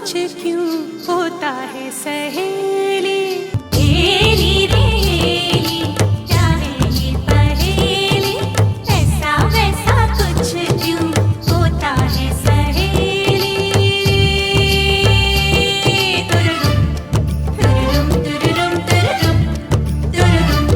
कुछ क्यों होता है सहेली हेली रे हेली क्या है ये पहेली ऐसा वैसा कुछ क्यों होता है सहेली तुरुरुम तुरुरुम तुरुरुम तुरुरुम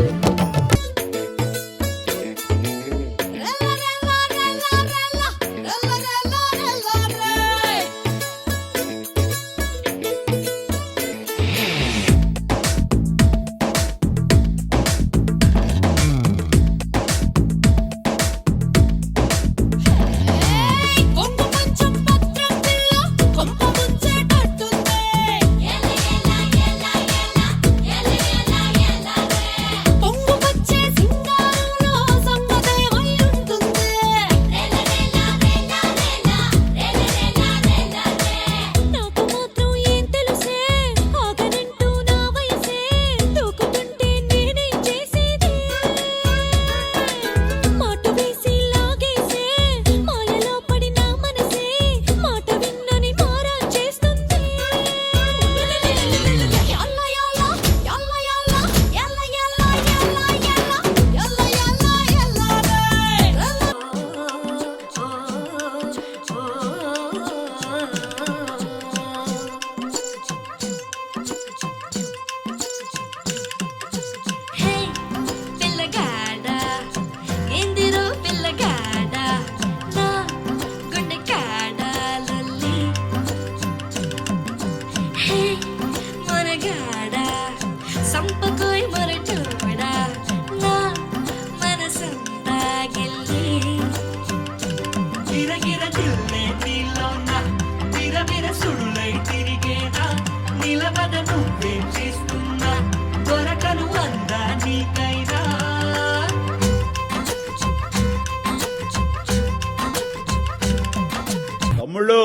తమ్ముళ్ళు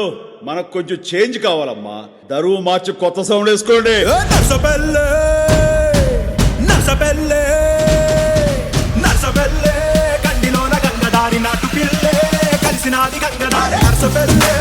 మనకు కొంచెం చేంజ్ కావాలమ్మా దరువు మార్చి కొత్త సౌండ్ వేసుకోండి నర్సబెల్లే నర్సబెల్లే నర్సబెల్లే కండిలోన గంగదారి నాటు పిల్లే కలిసినాది గంగదారి నర్సబెల్లే